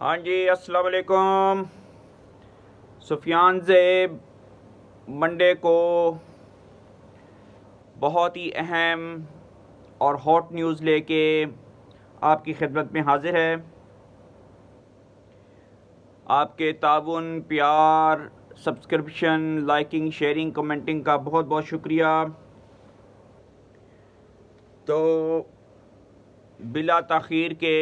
हाँ जी, अस्सलाम वालेकुम। सुफियान ज़ेब मंडे को बहुत ही अहम और हॉट न्यूज़ लेके आपकी खिदमत में हाजिर है। आपके ताउन, प्यार, सब्सक्रिप्शन, लाइकिंग, शेयरिंग, कमेंटिंग का बहुत बहुत शुक्रिया। तो बिला ताख़ीर के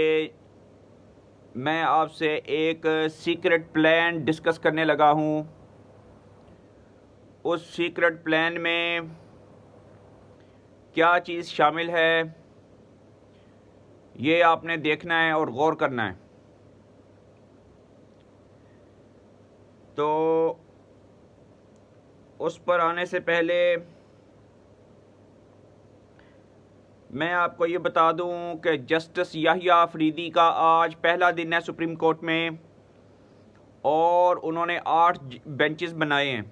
मैं आपसे एक सीक्रेट प्लान डिस्कस करने लगा हूँ। उस सीक्रेट प्लान में क्या चीज़ शामिल है, ये आपने देखना है और गौर करना है। तो उस पर आने से पहले मैं आपको ये बता दूं कि जस्टिस याहिया अफरीदी का आज पहला दिन है सुप्रीम कोर्ट में, और उन्होंने 8 बेंचेस बनाए हैं।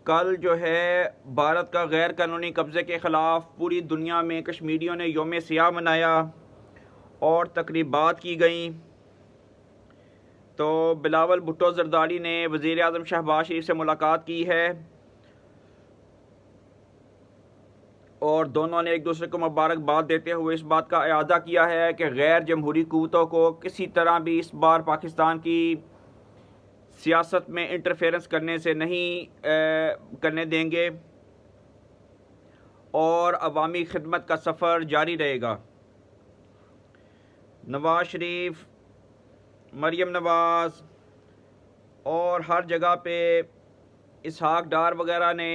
कल जो है भारत का गैर कानूनी कब्ज़े के ख़िलाफ़ पूरी दुनिया में कश्मीरियों ने यौम सियाह मनाया और तकरीबात की गई। तो बिलावल भुट्टो जरदारी ने वज़ीर आज़म शहबाज शरीफ से मुलाकात की है और दोनों ने एक दूसरे को मुबारकबाद देते हुए इस बात का इरादा किया है कि गैर जमहूरी क़ुव्वतों को किसी तरह भी इस बार पाकिस्तान की सियासत में इंटरफेरेंस करने से नहीं करने देंगे और अवामी खिदमत का सफ़र जारी रहेगा। नवाज शरीफ, मरियम नवाज़ और हर जगह पे इसहाक डार वगैरह ने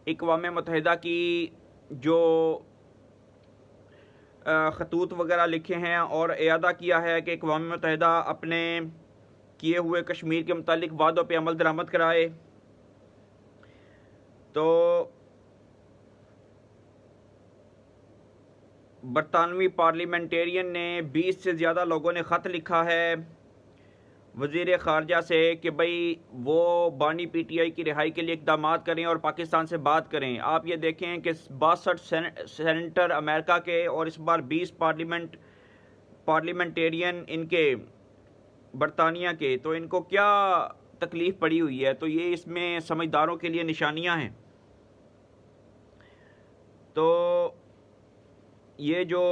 अक़वाम मुत्तहिदा की जो ख़तूत वगैरह लिखे हैं और इरादा किया है कि अक़वाम मुत्तहिदा अपने किए हुए कश्मीर के मुतालिक वादों पे अमल दरामद कराए। तो बरतानवी पार्लियामेंटेरियन ने 20 से ज़्यादा लोगों ने ख़त लिखा है वज़ीर ख़ारजा से कि भाई वो बानी PTI की रिहाई के लिए इक़दाम करें और पाकिस्तान से बात करें। आप ये देखें कि 62 सेनेटर अमेरिका के और इस बार 20 पार्लियामेंटेरियन इनके बरतानिया के, तो इनको क्या तकलीफ़ पड़ी हुई है। तो ये इसमें समझदारों के लिए निशानियां हैं। तो ये जो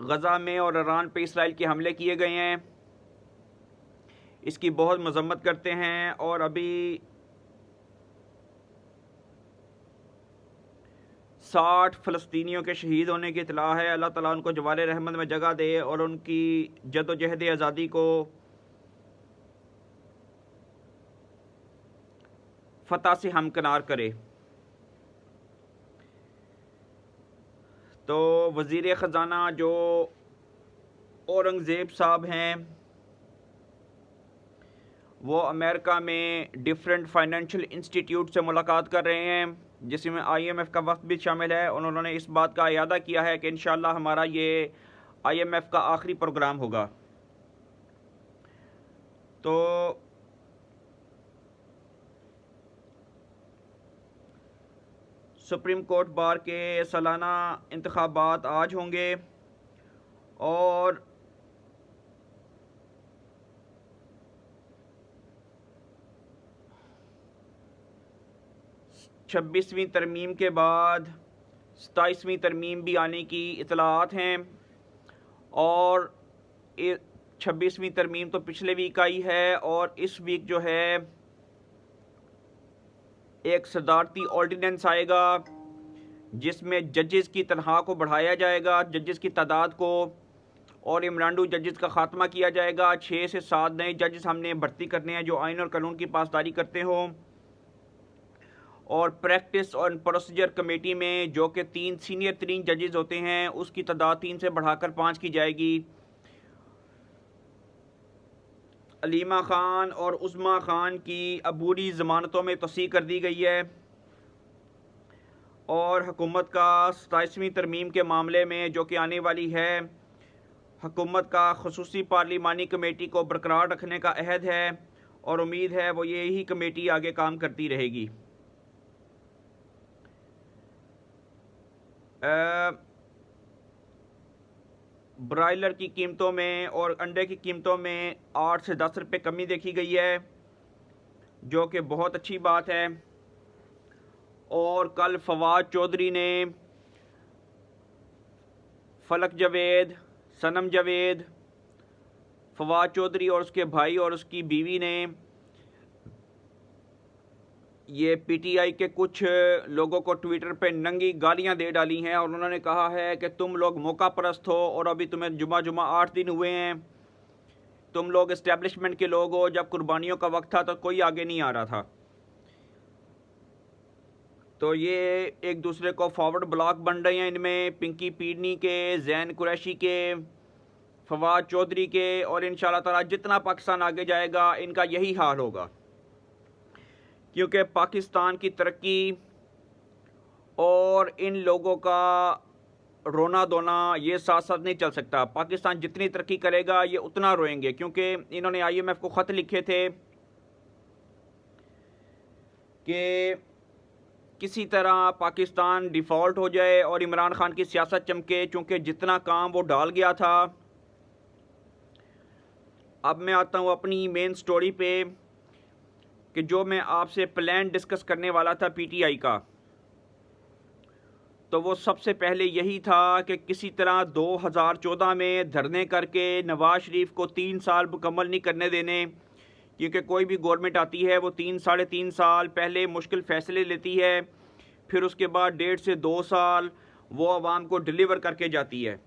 गज़ा में और ईरान पे इसराइल के हमले किए गए हैं, इसकी बहुत मज़म्मत करते हैं। और अभी 60 फ़लस्तीनियों के शहीद होने की इत्तला है। अल्लाह ताला उनको जवारे रहमत में जगह दे और उनकी जद्दोजहद आज़ादी को फ़तह से हमकिनार करे। तो वज़ीर ख़जाना जो औरंगज़ेब साहब हैं, वो अमेरिका में डिफरेंट फाइनेंशियल इंस्टीट्यूट से मुलाकात कर रहे हैं, जिसमें IMF का वक्त भी शामिल है। और उन्होंने इस बात का इरादा किया है कि इंशाअल्लाह हमारा ये IMF का आखिरी प्रोग्राम होगा। तो सुप्रीम कोर्ट बार के सालाना इंतखाबात आज होंगे और 26वीं तरमीम के बाद 27वीं तरमीम भी आने की इतलात हैं। और 26वीं तरमीम तो पिछले वीक आई है और इस वीक जो है एक सदारती ऑर्डिनेंस आएगा जिसमें जजेस की तनख्वाह को बढ़ाया जाएगा, जजेस की तादाद को, और इमरानडू जजेस का ख़ात्मा किया जाएगा। 6 से 7 नए जजेस हमने भर्ती करने हैं जो आइन और कानून की पासदारी करते हों। और प्रैक्टिस और प्रोसीजर कमेटी में जो कि 3 सीनियर 3 जजेस होते हैं, उसकी तादाद 3 से बढ़ाकर 5 की जाएगी। अलीमा ख़ान और उस्मा ख़ान की अबूरी ज़मानतों में तौसीक़ कर दी गई है। और हुकूमत का 27वीं तरमीम के मामले में जो कि आने वाली है, हुकूमत का ख़ुसूसी पार्लिमानी कमेटी को बरकरार रखने का अहद है और उम्मीद है वो यही कमेटी आगे काम करती रहेगी। ब्रायलर की कीमतों में और अंडे की कीमतों में 8 से 10 रुपये कमी देखी गई है, जो कि बहुत अच्छी बात है। और कल फवाद चौधरी ने, फलक जावेद, सनम जावेद, फवाद चौधरी और उसके भाई और उसकी बीवी ने ये पीटीआई के कुछ लोगों को ट्विटर पे नंगी गालियां दे डाली हैं और उन्होंने कहा है कि तुम लोग मौका परस्त हो और अभी तुम्हें जुमा 8 दिन हुए हैं, तुम लोग इस्टेब्लिशमेंट के लोग हो, जब कुर्बानियों का वक्त था तो कोई आगे नहीं आ रहा था। तो ये एक दूसरे को फॉरवर्ड ब्लॉक बन रहे हैं, इनमें पिंकी पीडनी के, जैन कुरैशी के, फवाद चौधरी के, और इंशाल्लाह ताला जितना पाकिस्तान आगे जाएगा इनका यही हाल होगा, क्योंकि पाकिस्तान की तरक्की और इन लोगों का रोना धोना ये साथ साथ नहीं चल सकता। पाकिस्तान जितनी तरक्की करेगा ये उतना रोएंगे, क्योंकि इन्होंने IMF को ख़त लिखे थे कि किसी तरह पाकिस्तान डिफ़ॉल्ट हो जाए और इमरान खान की सियासत चमके, चूँकि जितना काम वो डाल गया था। अब मैं आता हूँ अपनी मेन स्टोरी पे कि जो मैं आपसे प्लान डिस्कस करने वाला था PTI का, तो वो सबसे पहले यही था कि किसी तरह 2014 में धरने करके नवाज शरीफ को 3 साल मुकम्मल नहीं करने देने, क्योंकि कोई भी गवर्नमेंट आती है वो 3-3.5 साल पहले मुश्किल फ़ैसले लेती है, फिर उसके बाद 1.5 से 2 साल वो आवाम को डिलीवर करके जाती है।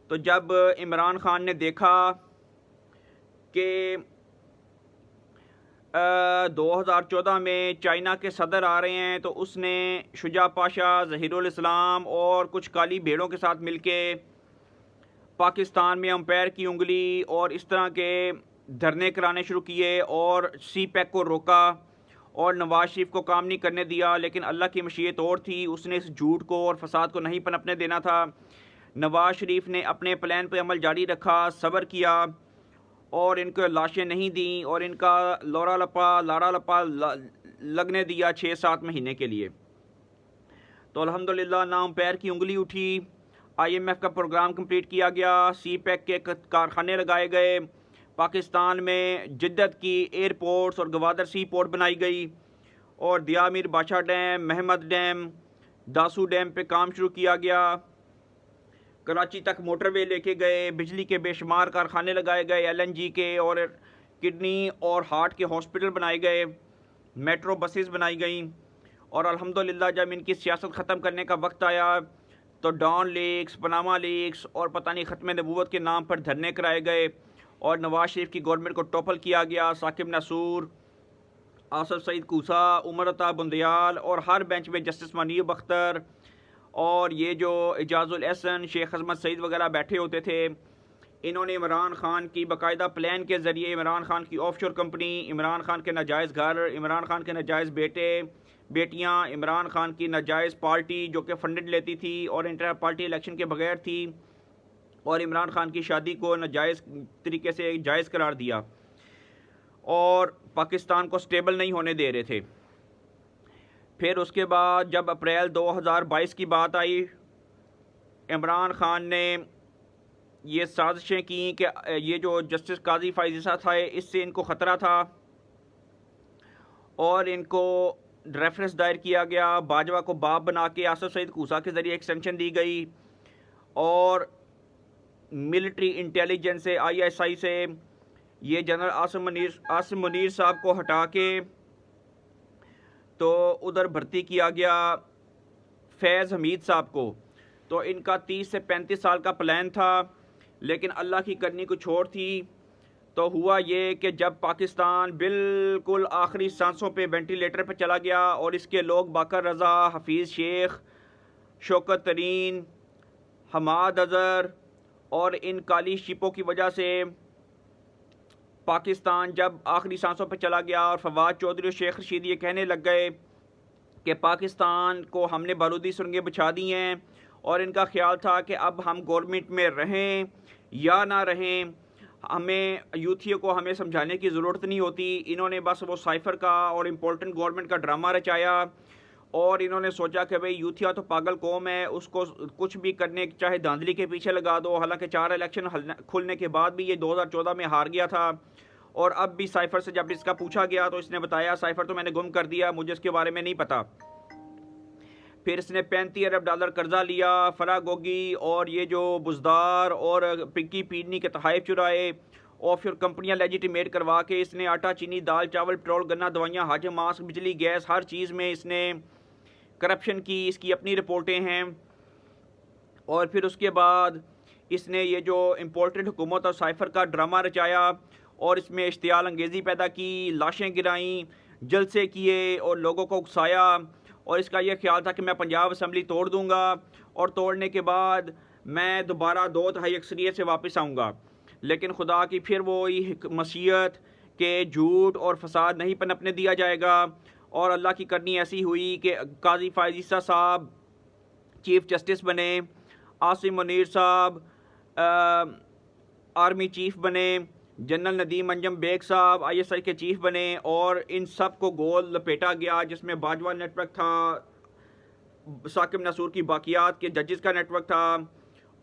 तो जब इमरान खान ने देखा कि 2014 में चाइना के सदर आ रहे हैं, तो उसने शुजा पाशा, ज़हीरुल इस्लाम और कुछ काली भेड़ों के साथ मिलके पाकिस्तान में अंपायर की उंगली और इस तरह के धरने कराने शुरू किए और CPEC को रोका और नवाज शरीफ को काम नहीं करने दिया। लेकिन अल्लाह की मशीयत और थी, उसने इस झूठ को और फसाद को नहीं पनपने देना था। नवाज शरीफ ने अपने प्लान पर अमल जारी रखा, सब्र किया और इनको लाशें नहीं दी और इनका लाड़ा लपा लगने दिया 6-7 महीने के लिए। तो अल्हम्दुलिल्लाह ना अंपायर की उंगली उठी, IMF का प्रोग्राम कंप्लीट किया गया, CPEC के कारखाने लगाए गए, पाकिस्तान में जिद्दत की एयरपोर्ट्स और गवादर सी पोर्ट बनाई गई और दिया मीर बादशाह dam, Mahmad dam, Dasu dam पे काम शुरू किया गया। कराची तक मोटरवे लेके गए, बिजली के बेशुमार कारखाने लगाए गए, LNG के और किडनी और हार्ट के हॉस्पिटल बनाए गए, मेट्रो बसेस बनाई गई। और अल्हम्दुलिल्लाह जब इनकी सियासत ख़त्म करने का वक्त आया तो डॉन लीक्स, पनामा लीक्स और पता नहीं ख़त्म नबूवत के नाम पर धरने कराए गए और नवाज शरीफ की गवर्नमेंट को टॉपल किया गया। साकिब नसूर, आसफ सईद कूसा, उमर अता बुंदयाल और हर बेंच में जस्टिस मनीब अख्तर और ये जो इजाज़ुल एहसन, शेख अजमत सईद वगैरह बैठे होते थे, इन्होंने इमरान खान की बाकायदा प्लान के ज़रिए इमरान खान की ऑफशोर कंपनी, इमरान खान के नाजायज़ घर, इमरान खान के नाजायज़ बेटे बेटियां, इमरान खान की नाजायज़ पार्टी जो कि फंडेड लेती थी और इंटर पार्टी इलेक्शन के बगैर थी, और इमरान खान की शादी को नाजायज़ तरीके से जायज़ करार दिया और पाकिस्तान को स्टेबल नहीं होने दे रहे थे। फिर उसके बाद जब अप्रैल 2022 की बात आई, इमरान खान ने ये साजिशें की कि ये जो जस्टिस काजी फाइज़ा था इससे इनको ख़तरा था और इनको रेफरेंस दायर किया गया, बाजवा को बाप बना के आसफ सईद कूसा के ज़रिए एक्सटेंशन दी गई और मिलिट्री इंटेलिजेंस से ISI से ये जनरल आसिम मुनीर साहब को हटा के तो उधर भर्ती किया गया फैज़ हमीद साहब को। तो इनका 30 से 35 साल का प्लान था, लेकिन अल्लाह की करनी कुछ और थी। तो हुआ ये कि जब पाकिस्तान बिल्कुल आखिरी सांसों पे वेंटिलेटर पे चला गया और इसके लोग बाकर रज़ा, हफीज़ शेख, शौकत तरीन, हमाद अज़हर और इन काली शिपों की वजह से पाकिस्तान जब आखिरी सांसों पर चला गया और फवाद चौधरी और शेख रशीद ये कहने लग गए कि पाकिस्तान को हमने बारूदी सुरंगें बिछा दी हैं और इनका ख्याल था कि अब हम गवर्नमेंट में रहें या ना रहें, हमें यूथियों को हमें समझाने की ज़रूरत नहीं होती। इन्होंने बस वो साइफ़र का और इम्पोर्टेंट गवर्नमेंट का ड्रामा रचाया और इन्होंने सोचा कि भाई यूथिया तो पागल कौम है, उसको कुछ भी करने चाहे धांधली के पीछे लगा दो। हालांकि 4 इलेक्शन खुलने के बाद भी ये 2014 में हार गया था। और अब भी साइफर से जब इसका पूछा गया तो इसने बताया साइफर तो मैंने गुम कर दिया, मुझे इसके बारे में नहीं पता। फिर इसने 35 अरब डॉलर कर्जा लिया, फराह गोगी और ये जो बुजदार और पिंकी पीडनी के तहाइफ चुराए और फिर कंपनियां लेजिटिमेट करवा के इसने आटा, चीनी, दाल, चावल, पेट्रोल, गन्ना, दवाइयाँ, हज, मास्क, बिजली, गैस, हर चीज़ में इसने करप्शन की। इसकी अपनी रिपोर्टें हैं। और फिर उसके बाद इसने ये जो इम्पोर्टेड हुकूमत और साइफर का ड्रामा रचाया और इसमें इश्तियाल अंगेज़ी पैदा की, लाशें गिराईं, जलसे किए और लोगों को उकसाया। और इसका यह ख्याल था कि मैं पंजाब असम्बली तोड़ दूंगा और तोड़ने के बाद मैं दोबारा 2/3 अक्सरियत से वापस आऊँगा। लेकिन खुदा की फिर वो मसीहत के झूठ और फसाद नहीं पनपने दिया जाएगा। और अल्लाह की करनी ऐसी हुई कि काजी फ़ायज़ ईसा साहब चीफ़ जस्टिस बने, आसिम मुनीर साहब आर्मी चीफ़ बने, जनरल नदीम अंजम बेग साहब ISI के चीफ़ बने और इन सब को गोल लपेटा गया, जिसमें बाजवा नेटवर्क था, साकिब नसूर की बाकियात के जजेस का नेटवर्क था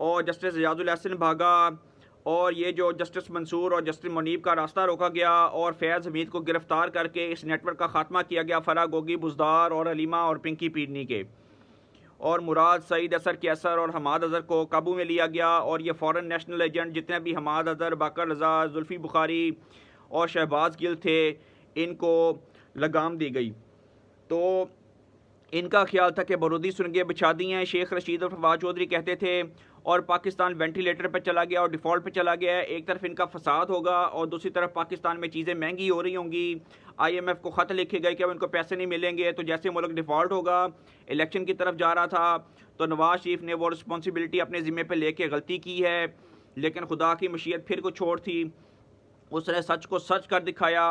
और जस्टिस रियाजुल एहसन भागा और ये जो जस्टिस मंसूर और जस्टिस मुनीब का रास्ता रोका गया और फैज़ हमीद को गिरफ़्तार करके इस नेटवर्क का ख़ात्मा किया गया, फराह गोगी, बुजदार और अलीमा और पिंकी पीडनी के। और मुराद, सईद असर, कैसर और हमाद अज़हर को काबू में लिया गया और ये फॉरेन नेशनल एजेंट जितने भी हमाद अज़हर, बाकर रज़ा, जुल्फ़ी बुखारी और शहबाज गिल थे, इनको लगाम दी गई। तो इनका ख्याल था कि बरूदी सुरंगें बिछा दी हैं। शेख रशीद और फवाद चौधरी कहते थे और पाकिस्तान वेंटिलेटर पर चला गया और डिफ़ॉल्ट पे चला गया है। एक तरफ इनका फसाद होगा और दूसरी तरफ पाकिस्तान में चीज़ें महंगी हो रही होंगी। IMF को ख़त लिखे गए कि अब इनको पैसे नहीं मिलेंगे। तो जैसे मुल्क डिफ़ॉल्ट होगा, इलेक्शन की तरफ जा रहा था, तो नवाज शरीफ ने वो रिस्पॉन्सिबिलिटी अपने ज़िम्मे पर लेके गलती की है। लेकिन खुदा की मशीयत फिर कुछ और थी, उसने सच को सच कर दिखाया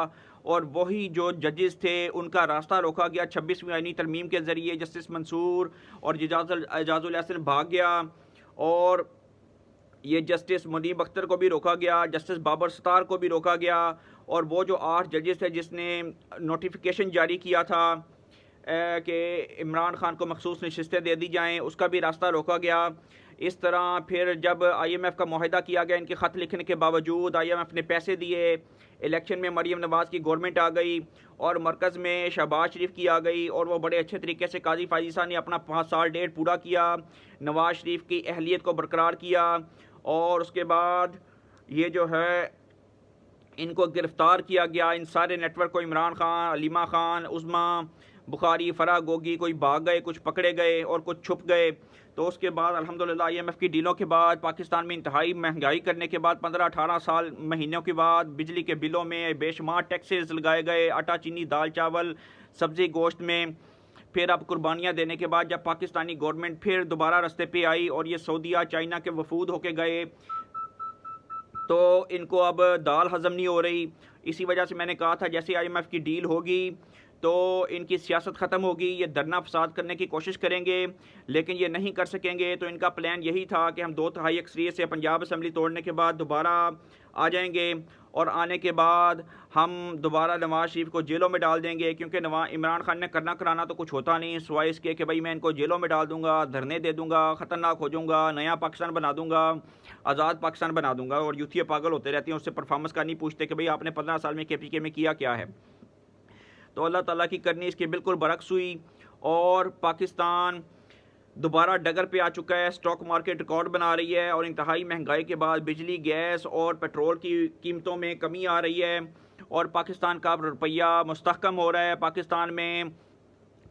और वही जो जजेस थे उनका रास्ता रोका गया 26वीं आईनी तरमीम के ज़रिए। जस्टिस मंसूर और एजाजुल एहसन भाग गया और ये जस्टिस मुनीब अख्तर को भी रोका गया, जस्टिस बाबर सत्तार को भी रोका गया और वो जो 8 जजेस थे जिसने नोटिफिकेशन जारी किया था कि इमरान खान को मखसूस नशिस्तें दे दी जाएँ, उसका भी रास्ता रोका गया। इस तरह फिर जब IMF का मुआहदा किया गया, इनके ख़त लिखने के बावजूद IMF ने पैसे दिए। इलेक्शन में मरीम नवाज़ की गवर्नमेंट आ गई और मरकज़ में शहबाज शरीफ की आ गई और वो बड़े अच्छे तरीके से काजी फ़ायज़ ईसा ने अपना 5 साल डेढ़ पूरा किया, नवाज़ शरीफ की अहलियत को बरकरार किया। और उसके बाद ये जो है इनको गिरफ़्तार किया गया, इन सारे नेटवर्क को, इमरान खान, अलीमा खान, उज़मा बुखारी, फराह गोगी, कोई भाग गए, कुछ पकड़े गए और कुछ छुप गए। तो उसके बाद अल्हम्दुलिल्लाह IMF की डीलों के बाद पाकिस्तान में इंतहाई महंगाई करने के बाद 15-18 साल महीनों के बाद बिजली के बिलों में बेशुमार टैक्सेस लगाए गए, आटा, चीनी, दाल, चावल, सब्ज़ी, गोश्त में। फिर अब कुर्बानियाँ देने के बाद जब पाकिस्तानी गवर्नमेंट फिर दोबारा रास्ते पे आई और ये सऊदीया, चाइना के वफूद होके गए, तो इनको अब दाल हज़म नहीं हो रही। इसी वजह से मैंने कहा था जैसे IMF की डील होगी तो इनकी सियासत ख़त्म होगी, ये धरना फसाद करने की कोशिश करेंगे लेकिन ये नहीं कर सकेंगे। तो इनका प्लान यही था कि हम 2/3 अक्सरियत से पंजाब असम्बली तोड़ने के बाद दोबारा आ जाएंगे और आने के बाद हम दोबारा नवाज़ शरीफ को जेलों में डाल देंगे, क्योंकि इमरान खान ने करना कराना तो कुछ होता नहीं सिवाय इसके कि भाई मैं इनको जेलों में डाल दूंगा, धरने दे दूंगा, ख़तरनाक हो जाऊंगा, नया पाकिस्तान बना दूंगा, आज़ाद पाकिस्तान बना दूंगा। और यूथिया पागल होते रहते हैं, उससे परफॉर्मेंस का नहीं पूछते कि भाई आपने 15 साल में KPK में किया क्या है। तो अल्लाह ताला की करनी इसके बिल्कुल बरक्स हुई और पाकिस्तान दोबारा डगर पे आ चुका है। स्टॉक मार्केट रिकॉर्ड बना रही है और इंतहाई महंगाई के बाद बिजली, गैस और पेट्रोल की कीमतों में कमी आ रही है और पाकिस्तान का रुपया मुस्तहकम हो रहा है। पाकिस्तान में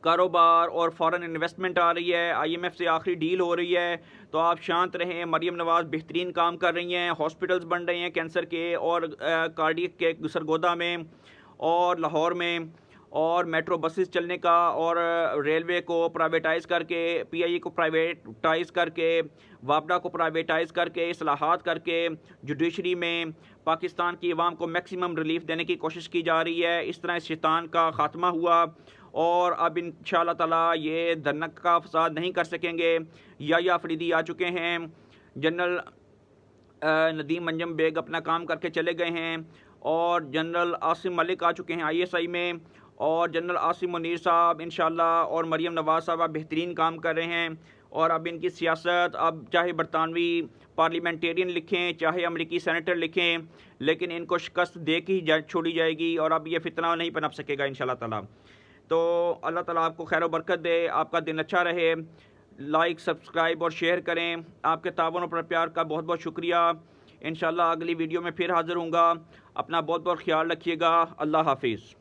कारोबार और फॉरेन इन्वेस्टमेंट आ रही है, IMF से आखिरी डील हो रही है। तो आप शांत रहें, मरीम नवाज़ बेहतरीन काम कर रही हैं, हॉस्पिटल्स बन रहे हैं कैंसर के और कार्डियक के सरगोदा में और लाहौर में, और मेट्रो बसेस चलने का और रेलवे को प्राइवेटाइज़ करके, PIE को प्राइवेटाइज़ करके, वापडा को प्राइवेटाइज़ करके, इस्लाहात करके जुडिशरी में पाकिस्तान की आवाम को मैक्सिमम रिलीफ देने की कोशिश की जा रही है। इस तरह इस शैतान का ख़ात्मा हुआ और अब इंशाअल्लाह ताला ये धरना का फसाद नहीं कर सकेंगे। या अफरीदी आ चुके हैं, जनरल नदीम अंजम बेग अपना काम करके चले गए हैं और जनरल आसिम मलिक आ चुके हैं ISI में और जनरल आसिम मुनीर साहब इंशाल्लाह और मरीम नवाज़ साहब बेहतरीन काम कर रहे हैं। और अब इनकी सियासत, अब चाहे बरतानवी पार्लियामेंटेरियन लिखें, चाहे अमेरिकी सेनेटर लिखें, लेकिन इनको शिकस्त दे के ही छोड़ी जाएगी और अब ये फितना नहीं पनप सकेगा इंशाल्लाह ताला। तो अल्लाह ताला आपको खैर व बरकत दे, आपका दिन अच्छा रहे। लाइक, सब्सक्राइब और शेयर करें। आपके ताउन और प्यार का बहुत बहुत शुक्रिया। इंशाल्लाह अगली वीडियो में फिर हाज़िर हूँगा। अपना बहुत बहुत ख्याल रखिएगा। अल्लाह हाफिज़।